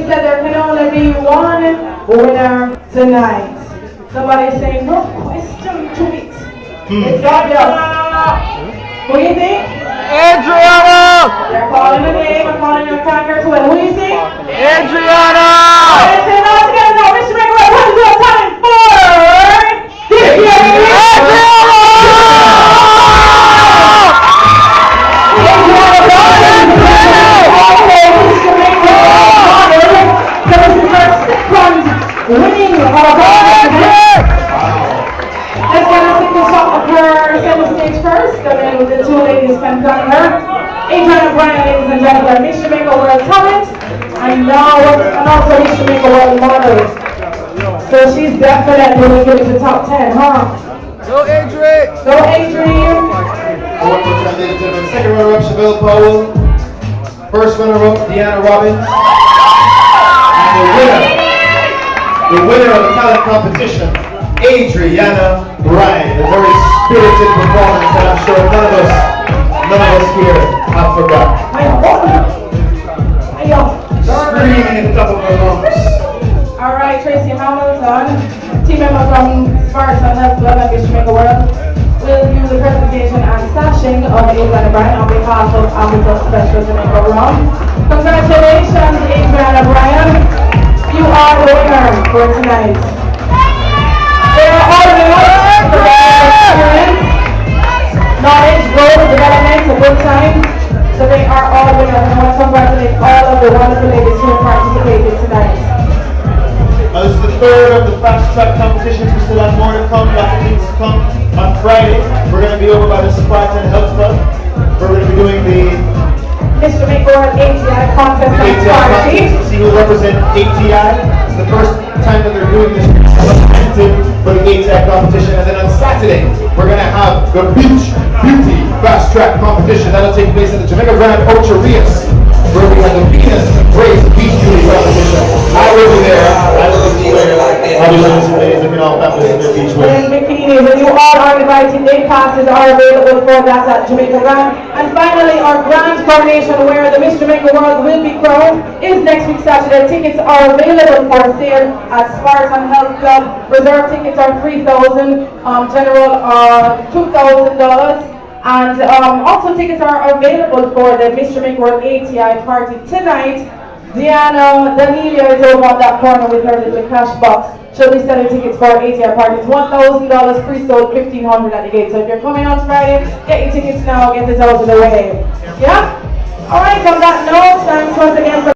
said there can only be one winner tonight. Somebody's saying no question to it. It's not just. Who do you think? Adrianna! They're calling a name. I'm calling your conquer to it. Who do you think? Adrianna! Let's say it all together now. Mr. Maker, what is your time for? Winning let's get a single shot of her center stage first, and then the two ladies can join her. Adrianna Bryan, ladies and gentlemen, Miss Jamaica World Talent, and also Miss Jamaica World Model. So she's definitely going to get to the top 10, huh? Go Adrian! Go Adrian! One more time, ladies and gentlemen. Second runner-up, Chevelle Powell. First runner-up, Deanna Robbins. And the winner of the talent competition, Adrianna Bryan. A very spirited performance that I'm sure none of us here have forgotten. Screaming at the top of our lungs. All right, Tracy Hamilton, team member from Spartan Health Club and Miss Jamaica World, will do the presentation and sashing of Adrianna Bryan on behalf of Hamilton Special Jamaica Rum. Congratulations, Adrianna Bryan. You are the winner for tonight. They are all winners for their experience, knowledge, growth, development, a good time. So they are all winners, and I want to congratulate all of the wonderful ladies who participated tonight. This is the third of the fast track competitions. We still have more to come, lots of things to come. On Friday, we're going to be over by the Spartan Health Club. We're going to be doing the Miss Jamaica World ATI contest on ATI Friday. contest. See who represent ATI. It's the first time that they're doing this for the ATI competition. And then on Saturday, we're going to have the Beach Beauty Fast Track competition. That'll take place at the Jamaica Grand Ocho Rios, where we have the Venus Race Beach Beauty competition. I will be there. I will be there. I'll be showing some ladies looking all fabulous in their beach wear. And bikinis, and you all are invited. Day passes are available for that at Jamaica Grand. And finally, our grand coronation, where the Miss Jamaica World will be crowned, is next week Saturday. Tickets are available for sale at Spartan Health Club. Reserve tickets are $3,000, general are $2,000. And also tickets are available for the Miss Jamaica World ATI party tonight. Daniela is over on that corner with her little cash box. She'll be selling tickets for ATI parties. $1,000 pre-sold, $1,500 at the gate. So if you're coming out Friday, get your tickets now, get this out of the way. Yeah? Alright, on that note, thanks once again for